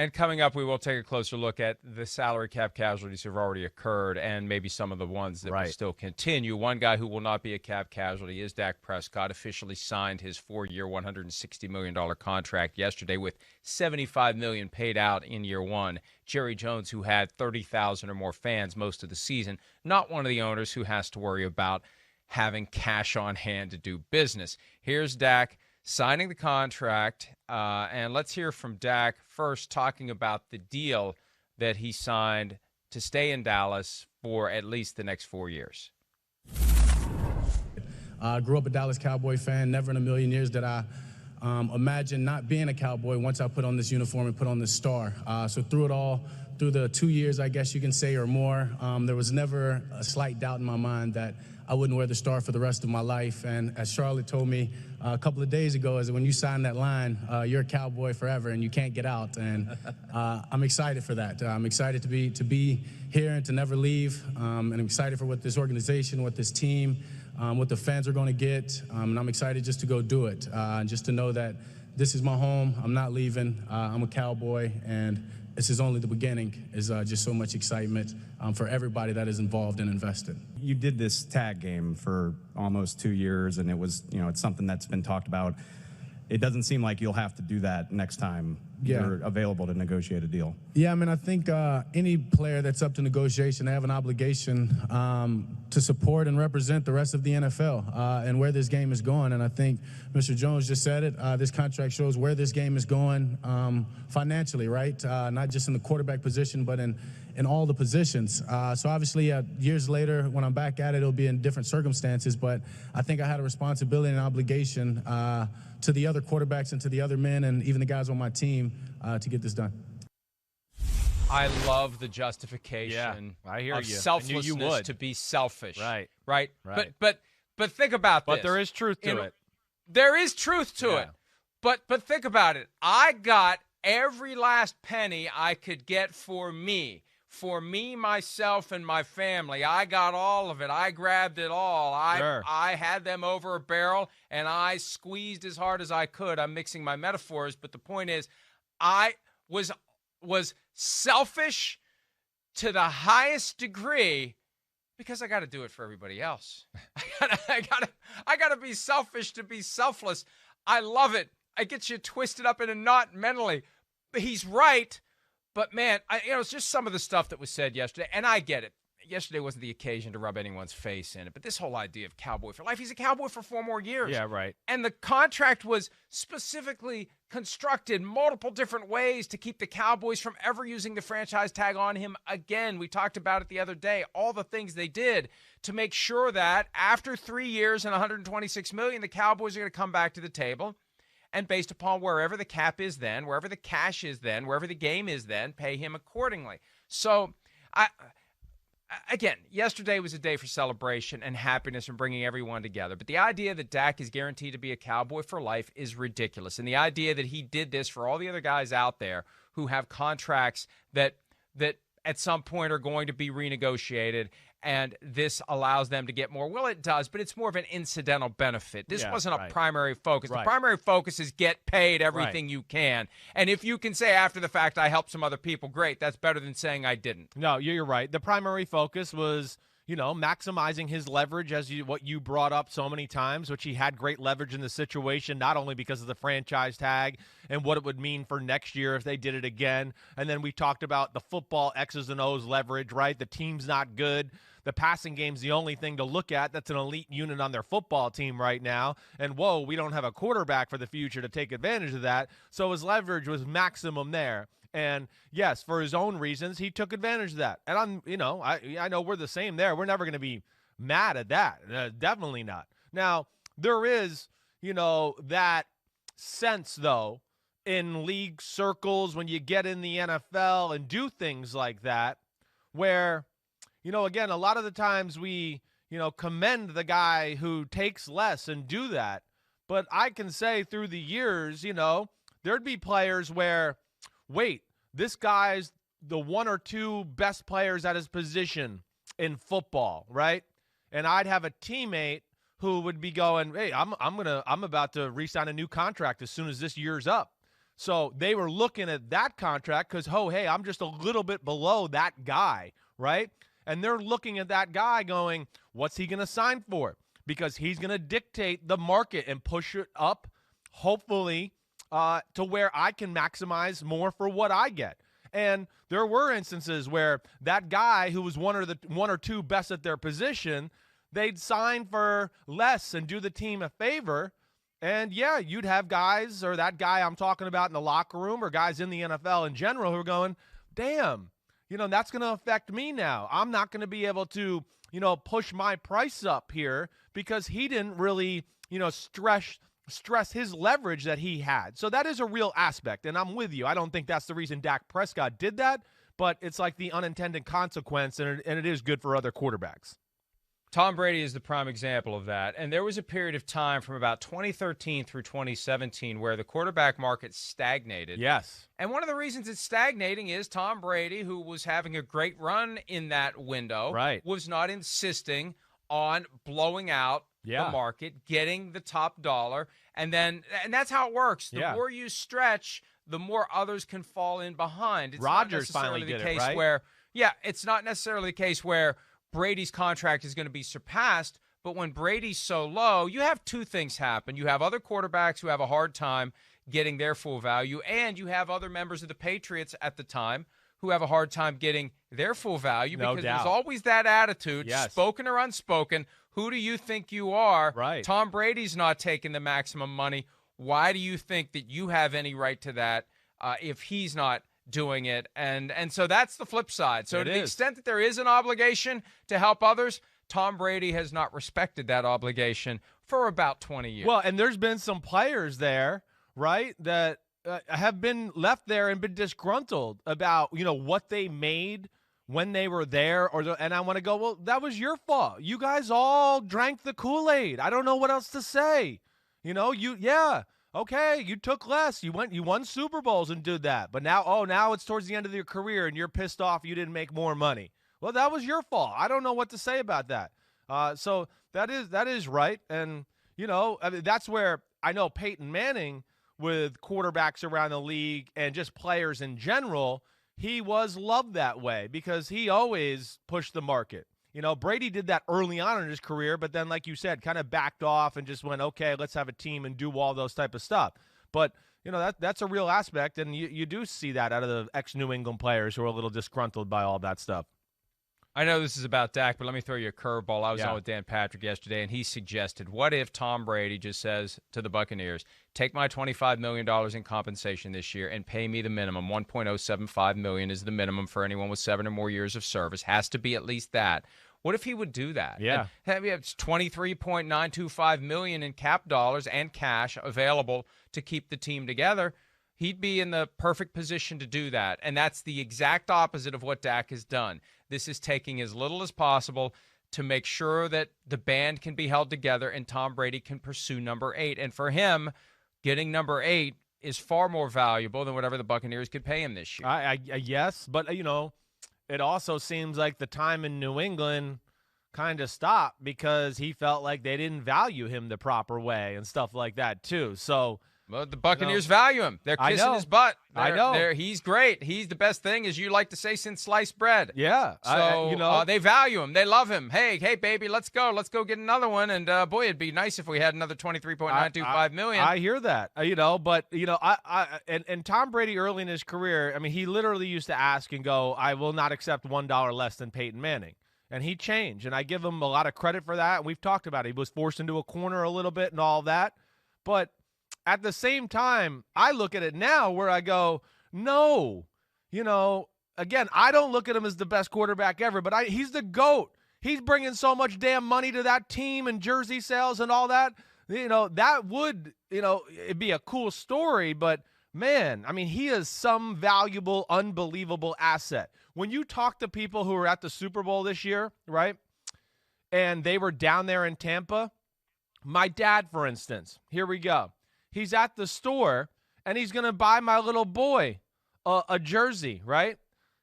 And coming up, we will take a closer look at the salary cap casualties that have already occurred and maybe some of the ones that will still continue. One guy who will not be a cap casualty is Dak Prescott. Officially signed his 4-year, $160 million contract yesterday with $75 million paid out in year one. Jerry Jones, who had 30,000 or more fans most of the season, not one of the owners who has to worry about having cash on hand to do business. Here's Dak signing the contract, and let's hear from Dak first talking about the deal that he signed to stay in Dallas for at least the next 4 years. I grew up a Dallas Cowboy fan. Never in a million years did I imagine not being a Cowboy once I put on this uniform and put on this star. So through it all, through the 2 years, I guess you can say, or more, there was never a slight doubt in my mind that I wouldn't wear the star for the rest of my life. And as Charlotte told me a couple of days ago, is when you sign that line, you're a Cowboy forever and you can't get out. And I'm excited for that. I'm excited to be here and to never leave. And I'm excited for what this organization, what this team, what the fans are going to get. And I'm excited just to go do it, just to know that this is my home. I'm not leaving. I'm a Cowboy, and this is only the beginning. Is just so much excitement for everybody that is involved and invested. You did this tag game for almost 2 years, and it was, it's something that's been talked about. It doesn't seem like you'll have to do that next time you're available to negotiate a deal. Yeah, I mean, I think any player that's up to negotiation, they have an obligation to support and represent the rest of the NFL and where this game is going. And I think Mr. Jones just said it. This contract shows where this game is going financially, right? Not just in the quarterback position, but in all the positions. So obviously, years later, when I'm back at it, it'll be in different circumstances. But I think I had a responsibility and obligation to the other quarterbacks and to the other men and even the guys on my team to get this done. I love the justification I hear of you. selflessness I knew you would. to be selfish. Right. But think about this. But there is truth to it. There is truth to it. But think about it. I got every last penny I could get for me, myself, and my family. I got all of it. I grabbed it all. I had them over a barrel, and I squeezed as hard as I could. I'm mixing my metaphors, but the point is, I was selfish to the highest degree because I got to do it for everybody else. I gotta be selfish to be selfless. I love it. I get you twisted up in a knot mentally. But he's right. But, man, it's just some of the stuff that was said yesterday, and I get it. Yesterday wasn't the occasion to rub anyone's face in it, but this whole idea of Cowboy for life, he's a Cowboy for 4 more years. Yeah, right. And the contract was specifically constructed multiple different ways to keep the Cowboys from ever using the franchise tag on him again. We talked about it the other day, all the things they did to make sure that after 3 years and $126 million, the Cowboys are going to come back to the table. And based upon wherever the cap is then, wherever the cash is then, wherever the game is then, pay him accordingly. So, again, yesterday was a day for celebration and happiness and bringing everyone together. But the idea that Dak is guaranteed to be a Cowboy for life is ridiculous. And the idea that he did this for all the other guys out there who have contracts that at some point are going to be renegotiated, and this allows them to get more. Well, it does, but it's more of an incidental benefit. This wasn't a primary focus. The primary focus is get paid everything you can. And if you can say after the fact, I helped some other people, great. That's better than saying I didn't. No, you're right. The primary focus was, maximizing his leverage, what you brought up so many times, which he had great leverage in the situation, not only because of the franchise tag and what it would mean for next year if they did it again. And then we talked about the football X's and O's leverage, right? The team's not good. The passing game's the only thing to look at that's an elite unit on their football team right now. And, whoa, we don't have a quarterback for the future to take advantage of that. So his leverage was maximum there. And, yes, for his own reasons, he took advantage of that. And, I know we're the same there. We're never going to be mad at that. Definitely not. Now, there is, that sense, though, in league circles when you get in the NFL and do things like that where, again, a lot of the times we, commend the guy who takes less and do that. But I can say through the years, there'd be players where, wait, this guy's the one or two best players at his position in football, right? And I'd have a teammate who would be going, hey, I'm about to re-sign a new contract as soon as this year's up. So they were looking at that contract because, oh, hey, I'm just a little bit below that guy, right? And they're looking at that guy going, what's he going to sign for? Because he's going to dictate the market and push it up, hopefully, to where I can maximize more for what I get. And there were instances where that guy who was one or two best at their position, they'd sign for less and do the team a favor. And, yeah, you'd have guys, or that guy I'm talking about in the locker room, or guys in the NFL in general who are going, damn, that's going to affect me now. I'm not going to be able to, push my price up here because he didn't really, stress his leverage that he had. So that is a real aspect, and I'm with you. I don't think that's the reason Dak Prescott did that, but it's like the unintended consequence, and it is good for other quarterbacks. Tom Brady is the prime example of that. And there was a period of time from about 2013 through 2017 where the quarterback market stagnated. Yes. And one of the reasons it's stagnating is Tom Brady, who was having a great run in that window, right, was not insisting on blowing out the market, getting the top dollar. And that's how it works. The more you stretch, the more others can fall in behind. It's Rodgers finally did it, right? It's not necessarily the case where Brady's contract is going to be surpassed, but when Brady's so low, you have two things happen. You have other quarterbacks who have a hard time getting their full value, and you have other members of the Patriots at the time who have a hard time getting their full value because there's always that attitude, spoken or unspoken. Who do you think you are? Right. Tom Brady's not taking the maximum money. Why do you think that you have any right to that if he's not doing it? And so that's the flip side. So to the extent that there is an obligation to help others, Tom Brady has not respected that obligation for about 20 years. Well, and there's been some players there, right, that have been left there and been disgruntled about, what they made when they were there. And I want to go, well, that was your fault. You guys all drank the Kool-Aid. I don't know what else to say. Okay, you took less. You won Super Bowls and did that. But now it's towards the end of your career and you're pissed off you didn't make more money. Well, that was your fault. I don't know what to say about that. So that is right. And, that's where I know Peyton Manning, with quarterbacks around the league and just players in general, he was loved that way because he always pushed the market. Brady did that early on in his career, but then, like you said, kind of backed off and just went, okay, let's have a team and do all those type of stuff. But, that's a real aspect, and you do see that out of the ex-New England players who are a little disgruntled by all that stuff. I know this is about Dak, but let me throw you a curveball. I was on with Dan Patrick yesterday, and he suggested, what if Tom Brady just says to the Buccaneers, take my $25 million in compensation this year and pay me the minimum. $1.075 million is the minimum for anyone with 7 or more years of service. Has to be at least that. What if he would do that? Yeah. And it's $23.925 million in cap dollars and cash available to keep the team together. He'd be in the perfect position to do that. And that's the exact opposite of what Dak has done. This is taking as little as possible to make sure that the band can be held together and Tom Brady can pursue number 8. And for him, getting number 8 is far more valuable than whatever the Buccaneers could pay him this year. Yes, but, it also seems like the time in New England kind of stopped because he felt like they didn't value him the proper way and stuff like that, too. So, well, the Buccaneers value him. They're kissing his butt. I know. He's great. He's the best thing, as you like to say, since sliced bread. Yeah. So, they value him. They love him. Hey, baby, let's go. Let's go get another one. And, boy, it'd be nice if we had another $23.925 million. I hear that, but, and Tom Brady early in his career, I mean, he literally used to ask and go, I will not accept $1 less than Peyton Manning. And he changed, and I give him a lot of credit for that. We've talked about it. He was forced into a corner a little bit and all that. But at the same time, I look at it now where I go, no, again, I don't look at him as the best quarterback ever, but he's the GOAT. He's bringing so much damn money to that team and jersey sales and all that. That would, it'd be a cool story, but man, I mean, he is some valuable, unbelievable asset. When you talk to people who were at the Super Bowl this year, right, and they were down there in Tampa, my dad, for instance, here we go. He's at the store, and he's going to buy my little boy a jersey, right?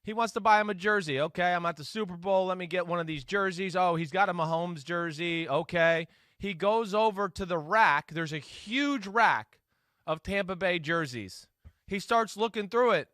He wants to buy him a jersey. Okay, I'm at the Super Bowl. Let me get one of these jerseys. Oh, he's got a Mahomes jersey. Okay. He goes over to the rack. There's a huge rack of Tampa Bay jerseys. he starts looking through it.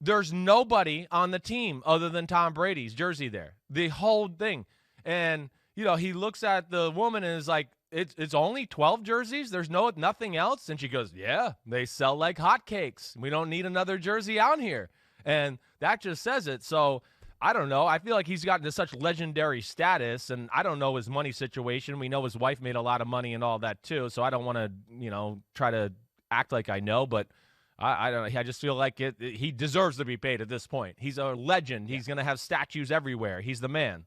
There's nobody on the team other than Tom Brady's jersey there. The whole thing. And, he looks at the woman and is like, it's only 12 jerseys? There's nothing else? And she goes, yeah, they sell like hotcakes. We don't need another jersey out here. And that just says it. So, I don't know. I feel like he's gotten to such legendary status, and I don't know his money situation. We know his wife made a lot of money and all that too, so I don't want to, try to act like I know, but I don't know. I just feel like he deserves to be paid at this point. He's a legend. He's going to have statues everywhere. He's the man.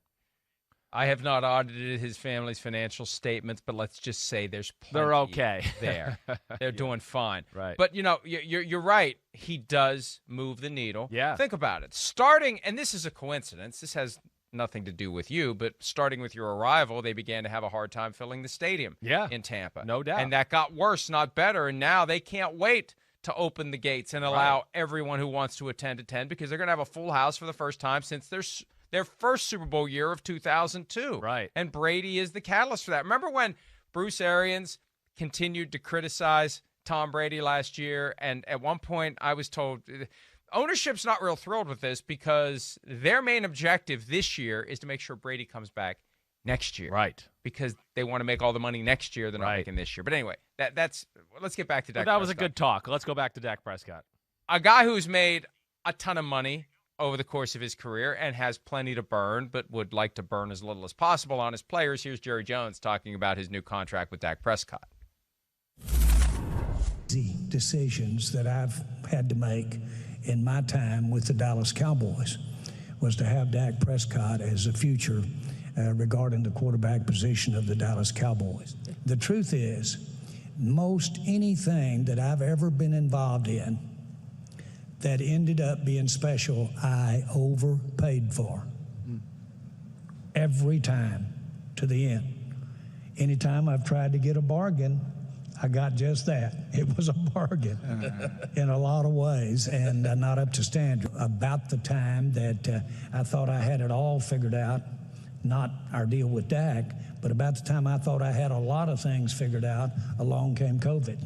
I have not audited his family's financial statements, but let's just say there's plenty. They're okay there. They're doing fine. Right. But, you're right. He does move the needle. Yeah. Think about it. Starting, and this is a coincidence. This has nothing to do with you, but starting with your arrival, they began to have a hard time filling the stadium in Tampa. No doubt. And that got worse, not better. And now they can't wait to open the gates and allow everyone who wants to attend because they're going to have a full house for the first time since their first Super Bowl year of 2002. Right. And Brady is the catalyst for that. Remember when Bruce Arians continued to criticize Tom Brady last year? And at one point I was told ownership's not real thrilled with this because their main objective this year is to make sure Brady comes back next year. Right. Because they want to make all the money next year they're not making this year. But anyway, let's get back to Dak Prescott. That was a good talk. Let's go back to Dak Prescott. A guy who's made a ton of money over the course of his career and has plenty to burn, but would like to burn as little as possible on his players. Here's Jerry Jones talking about his new contract with Dak Prescott. The decisions that I've had to make in my time with the Dallas Cowboys was to have Dak Prescott as a future regarding the quarterback position of the Dallas Cowboys. The truth is, most anything that I've ever been involved in that ended up being special, I overpaid for. Every time, to the end. Anytime I've tried to get a bargain, I got just that. It was a bargain in a lot of ways and not up to standard. About the time that I thought I had it all figured out, not our deal with Dak, but about the time I thought I had a lot of things figured out, along came COVID.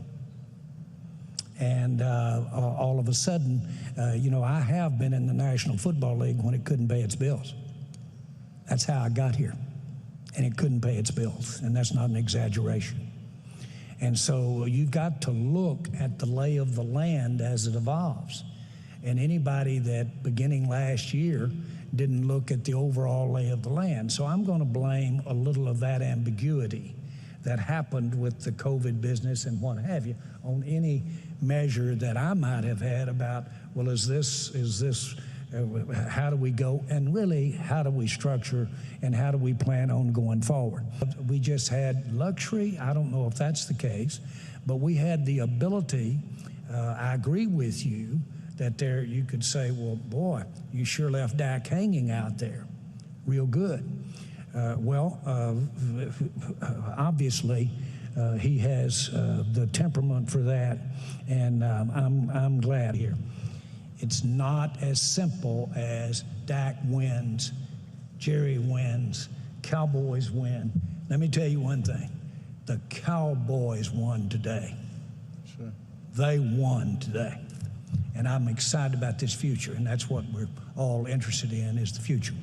And all of a sudden, I have been in the National Football League when it couldn't pay its bills. That's how I got here. And it couldn't pay its bills. And that's not an exaggeration. And so you've got to look at the lay of the land as it evolves. And anybody that beginning last year didn't look at the overall lay of the land. So I'm going to blame a little of that ambiguity that happened with the COVID business and what have you on any measure that I might have had about, well, is this, how do we go? And really, how do we structure and how do we plan on going forward? We just had luxury. I don't know if that's the case, but we had the ability, I agree with you, that there you could say, well, boy, you sure left Dak hanging out there real good. Obviously, he has the temperament for that, and I'm glad here. It's not as simple as Dak wins, Jerry wins, Cowboys win. Let me tell you one thing. The Cowboys won today. Sure. They won today. And I'm excited about this future, and that's what we're all interested in, is the future.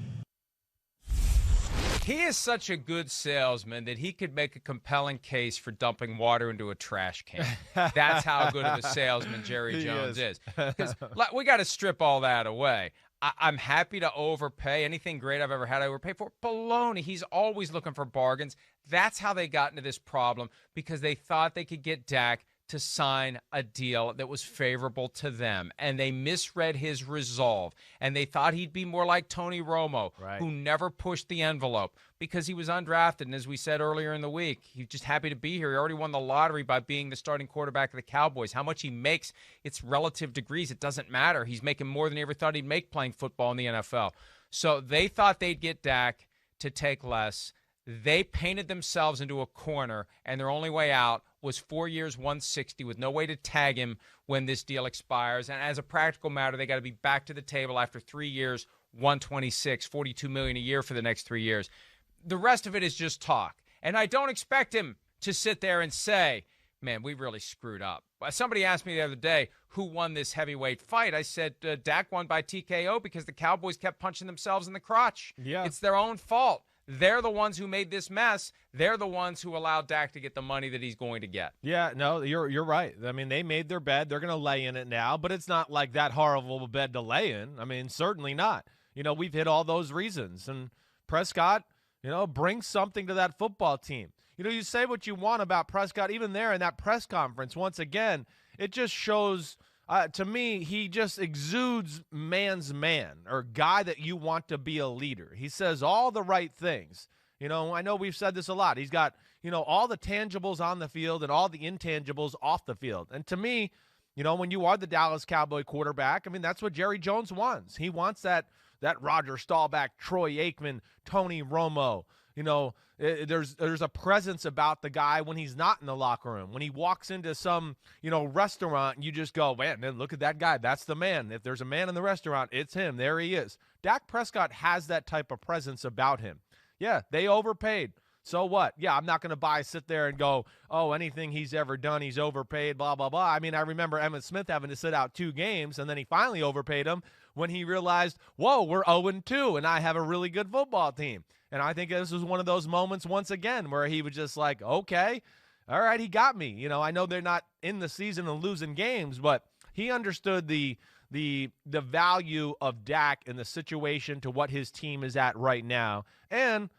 He is such a good salesman that he could make a compelling case for dumping water into a trash can. That's how good of a salesman Jerry Jones is. Because we got to strip all that away. I'm happy to overpay. Anything great I've ever had, I overpay for. Baloney. He's always looking for bargains. That's how they got into this problem, because they thought they could get Dak to sign a deal that was favorable to them, and they misread his resolve, and they thought he'd be more like Tony Romo, who never pushed the envelope because he was undrafted, and as we said earlier in the week, he's just happy to be here. He already won the lottery by being the starting quarterback of the Cowboys. How much he makes, it's relative degrees. It doesn't matter. He's making more than he ever thought he'd make playing football in the NFL. So they thought they'd get Dak to take less. They painted themselves into a corner, and their only way out was 4 years, 160, with no way to tag him when this deal expires. And as a practical matter, they got to be back to the table after 3 years, 126, $42 million a year for the next 3 years. The rest of it is just talk. And I don't expect him to sit there and say, man, we really screwed up. Somebody asked me the other day who won this heavyweight fight. I said Dak won by TKO because the Cowboys kept punching themselves in the crotch. Yeah. It's their own fault. They're the ones who made this mess. They're the ones who allowed Dak to get the money that he's going to get. Yeah, no, you're right. I mean, they made their bed. They're going to lay in it now, but it's not like that horrible bed to lay in. I mean, certainly not. We've hit all those reasons. And Prescott, brings something to that football team. You say what you want about Prescott, even there in that press conference. Once again, it just shows, to me, he just exudes man's man, or guy that you want to be a leader. He says all the right things. I know we've said this a lot. He's got, all the tangibles on the field and all the intangibles off the field. And to me, when you are the Dallas Cowboy quarterback, I mean, that's what Jerry Jones wants. He wants that Roger Staubach, Troy Aikman, Tony Romo. There's a presence about the guy when he's not in the locker room. When he walks into some, restaurant, you just go, man, look at that guy. That's the man. If there's a man in the restaurant, it's him. There he is. Dak Prescott has that type of presence about him. Yeah, they overpaid. So what? Yeah, I'm not going to sit there and go, oh, anything he's ever done, he's overpaid, blah, blah, blah. I mean, I remember Emmitt Smith having to sit out 2 games, and then he finally overpaid him when he realized, whoa, we're 0-2, and I have a really good football team. And I think this was one of those moments once again where he was just like, okay, all right, he got me. I know they're not in the season and losing games, but he understood the value of Dak and the situation to what his team is at right now. And,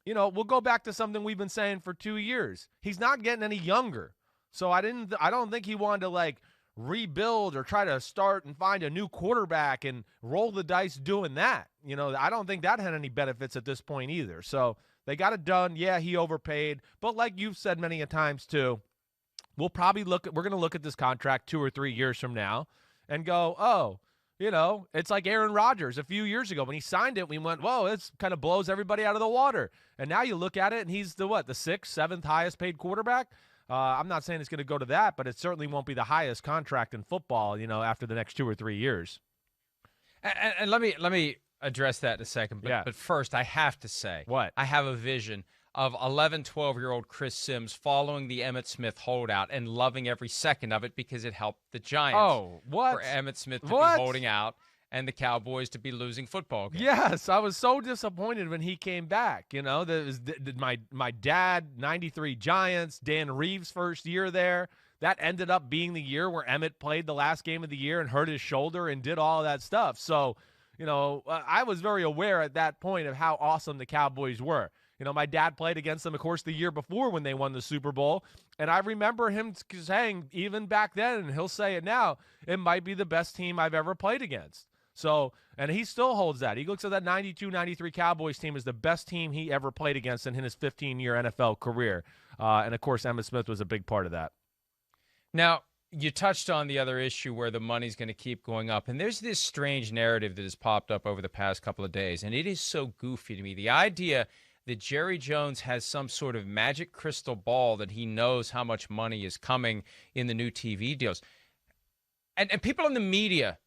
we'll go back to something we've been saying for 2 years. He's not getting any younger. So I don't think he wanted to rebuild or try to start and find a new quarterback and roll the dice doing that. I don't think that had any benefits at this point either. So they got it done. Yeah, he overpaid. But like you've said many a times too, we're going to look at this contract 2 or 3 years from now and go, oh, it's like Aaron Rodgers a few years ago when he signed it. We went, whoa, it kind of blows everybody out of the water. And now you look at it and he's the 6th, 7th highest paid quarterback. I'm not saying it's going to go to that, but it certainly won't be the highest contract in football, after the next 2 or 3 years. And let me address that in a second. But first, I have to say, what? I have a vision of 11, 12-year-old Chris Sims following the Emmitt Smith holdout and loving every second of it because it helped the Giants. Oh, what? For Emmitt Smith to be holding out and the Cowboys to be losing football games. Yes, I was so disappointed when he came back. My dad, 93 Giants, Dan Reeves' first year there. That ended up being the year where Emmitt played the last game of the year and hurt his shoulder and did all of that stuff. So, I was very aware at that point of how awesome the Cowboys were. My dad played against them, of course, the year before when they won the Super Bowl. And I remember him saying, even back then, and he'll say it now, it might be the best team I've ever played against. So, and he still holds that. He looks at that 92-93 Cowboys team as the best team he ever played against in his 15-year NFL career. And, of course, Emmitt Smith was a big part of that. Now, you touched on the other issue where the money's going to keep going up. And there's this strange narrative that has popped up over the past couple of days, and it is so goofy to me. The idea that Jerry Jones has some sort of magic crystal ball that he knows how much money is coming in the new TV deals. And people in the media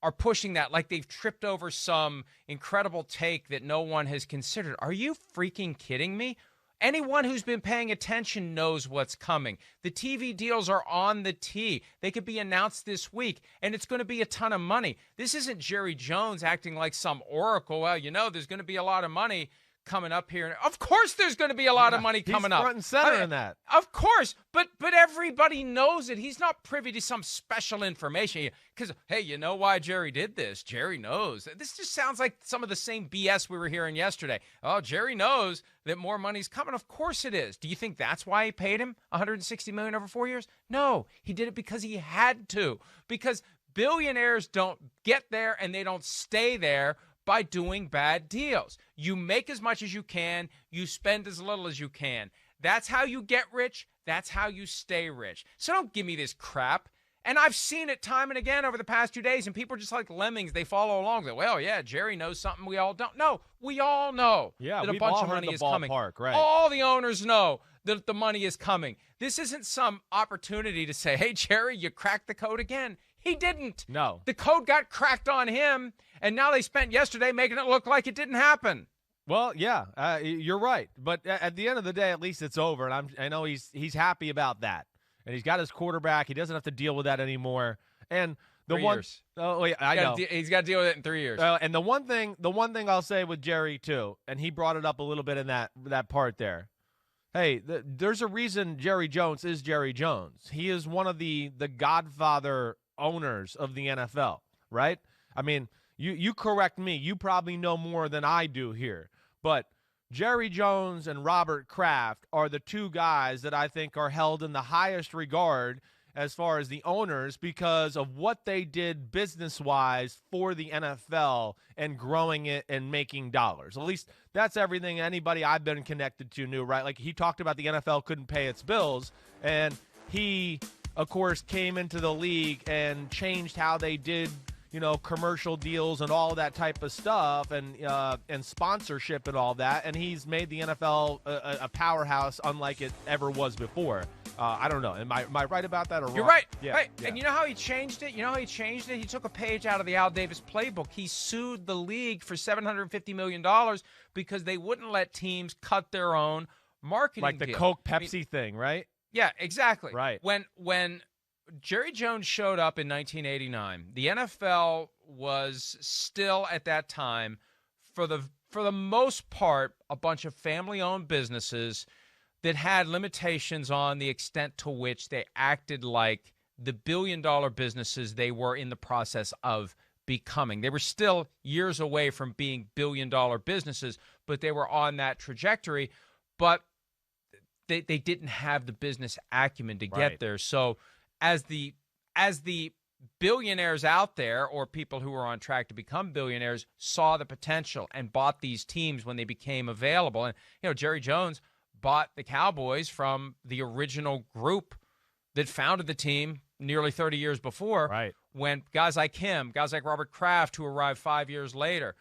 are pushing that like they've tripped over some incredible take that no one has considered. Are you freaking kidding me? Anyone who's been paying attention knows what's coming. The TV deals are on the tee. They could be announced this week, and it's going to be a ton of money. This isn't Jerry Jones acting like some oracle. Well, there's going to be a lot of money coming up here. Of course there's going to be a lot of money coming up. He's front and center in that. Of course, but everybody knows it. He's not privy to some special information. Because, hey, you know why Jerry did this? Jerry knows. This just sounds like some of the same BS we were hearing yesterday. Oh, Jerry knows that more money's coming. Of course it is. Do you think that's why he paid him $160 million over 4 years? No, he did it because he had to. Because billionaires don't get there and they don't stay there by doing bad deals. You make as much as you can. You spend as little as you can. That's how you get rich. That's how you stay rich. So don't give me this crap. And I've seen it time and again over the past 2 days, and people are just like lemmings. They follow along. They're, well, yeah, Jerry knows something we all don't know. We all know that a bunch of money is coming. Right. All the owners know that the money is coming. This isn't some opportunity to say, hey, Jerry, you cracked the code again. He didn't. No. The code got cracked on him, and now they spent yesterday making it look like it didn't happen. Well, yeah, you're right. But at the end of the day, at least it's over, and I know he's happy about that. and he's got his quarterback. He doesn't have to deal with that anymore. And the 3 one, years. oh yeah, I know He's got to deal with it in 3 years. And the one thing I'll say with Jerry too, and he brought it up a little bit in that part there. Hey, there's a reason Jerry Jones is Jerry Jones. He is one of the godfather owners of the NFL, right? I mean, you correct me. You probably know more than I do here. But Jerry Jones and Robert Kraft are the two guys that I think are held in the highest regard as far as the owners because of what they did business-wise for the NFL and growing it and making dollars. At least that's everything anybody I've been connected to knew, right? Like he talked about the NFL couldn't pay its bills, and he, of course, came into the league and changed how they did, commercial deals and all that type of stuff and sponsorship and all that, and he's made the NFL a powerhouse unlike it ever was before. I don't know. Am I right about that or wrong? You're right. Yeah, right. Yeah. And you know how he changed it? He took a page out of the Al Davis playbook. He sued the league for $750 million because they wouldn't let teams cut their own marketing Like the deal. Coke Pepsi thing, right? Yeah, exactly. Right. When Jerry Jones showed up in 1989, the NFL was still at that time, for the most part, a bunch of family-owned businesses that had limitations on the extent to which they acted like the billion-dollar businesses they were in the process of becoming. They were still years away from being billion-dollar businesses, but they were on that trajectory. But they didn't have the business acumen to get there. So as the billionaires out there, or people who were on track to become billionaires, saw the potential and bought these teams when they became available. And Jerry Jones bought the Cowboys from the original group that founded the team nearly 30 years before. Right. When guys like him, guys like Robert Kraft, who arrived 5 years later,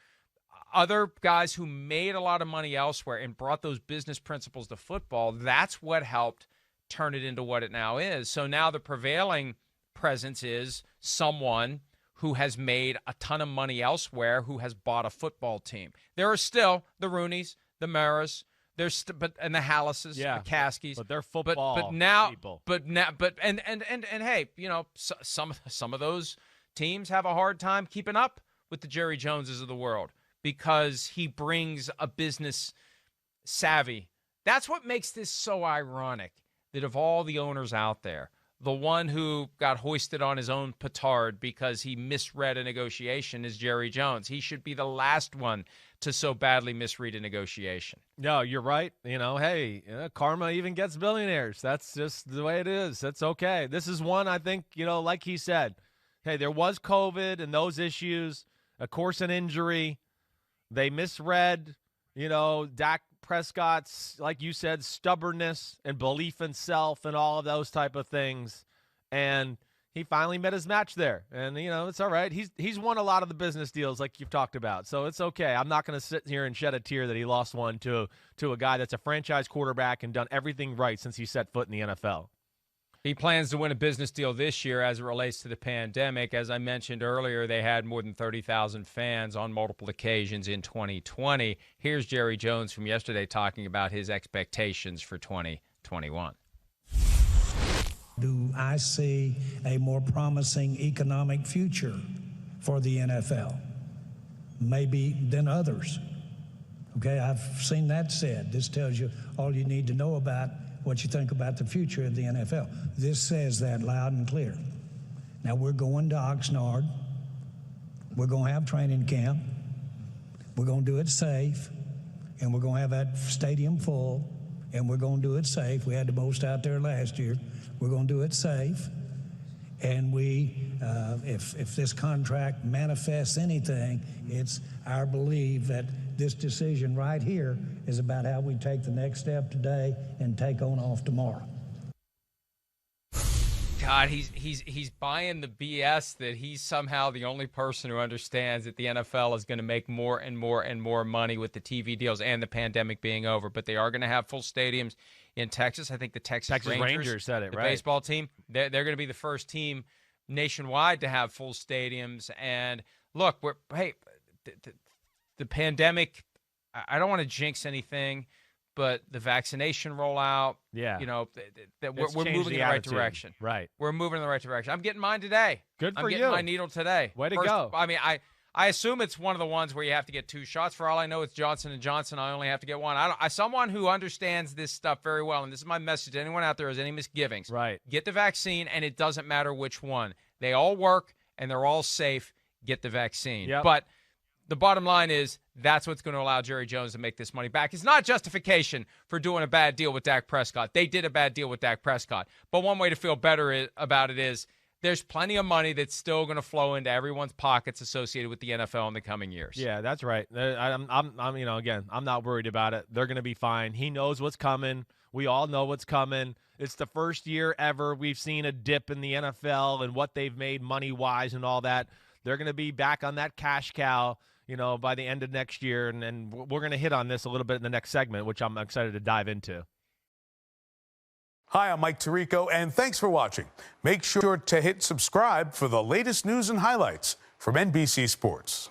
other guys who made a lot of money elsewhere and brought those business principles to football, that's what helped turn it into what it now is. So now the prevailing presence is someone who has made a ton of money elsewhere who has bought a football team. There are still the Rooneys, the Maras, and the Hallises, the Caskies, but they're football people. Hey, some of those teams have a hard time keeping up with the Jerry Joneses of the world because he brings a business savvy. That's what makes this so ironic, that of all the owners out there, the one who got hoisted on his own petard because he misread a negotiation is Jerry Jones. He should be the last one to so badly misread a negotiation. No, you're right. Hey, karma even gets billionaires. That's just the way it is. That's okay. This is one, I think, like he said, hey, there was COVID and those issues, of course, an injury. They misread, Dak Prescott's, like you said, stubbornness and belief in self and all of those type of things. And he finally met his match there. And, it's all right. He's won a lot of the business deals like you've talked about. So it's okay. I'm not going to sit here and shed a tear that he lost one to a guy that's a franchise quarterback and done everything right since he set foot in the NFL. He plans to win a business deal this year as it relates to the pandemic. As I mentioned earlier, they had more than 30,000 fans on multiple occasions in 2020. Here's Jerry Jones from yesterday talking about his expectations for 2021. Do I see a more promising economic future for the NFL? Maybe than others. Okay, I've seen that said. This tells you all you need to know about what you think about the future of the NFL. This says that loud and clear. Now, we're going to Oxnard. We're going to have training camp. We're going to do it safe. And we're going to have that stadium full. And we're going to do it safe. We had the most out there last year. We're going to do it safe. And if this contract manifests anything, it's our belief that this decision right here is about how we take the next step today and take on off tomorrow. God, he's buying the BS that he's somehow the only person who understands that the NFL is going to make more and more and more money with the TV deals and the pandemic being over. But they are going to have full stadiums in Texas. I think the Texas Rangers said it, the right? Baseball team, they're going to be the first team nationwide to have full stadiums. And look, the pandemic, I don't want to jinx anything, but the vaccination rollout, Yeah. you know, that we're It's moving changed in the the right attitude. direction. Right. We're moving in the right direction. I'm getting mine today. Good for I'm getting you. my needle today. Way to go. I mean, I assume it's one of the ones where you have to get 2 shots. For all I know, it's Johnson & Johnson. I only have to get one. Someone who understands this stuff very well, and this is my message to anyone out there who has any misgivings. Right. Get the vaccine, and it doesn't matter which one. They all work, and they're all safe. Get the vaccine. Yep. But the bottom line is that's what's going to allow Jerry Jones to make this money back. It's not justification for doing a bad deal with Dak Prescott. They did a bad deal with Dak Prescott. But one way to feel better about it is there's plenty of money that's still going to flow into everyone's pockets associated with the NFL in the coming years. Yeah, that's right. I'm again, I'm not worried about it. They're going to be fine. He knows what's coming. We all know what's coming. It's the first year ever we've seen a dip in the NFL and what they've made money-wise and all that. They're going to be back on that cash cow, by the end of next year, and we're going to hit on this a little bit in the next segment, which I'm excited to dive into. Hi, I'm Mike Tirico, and thanks for watching. Make sure to hit subscribe for the latest news and highlights from NBC Sports.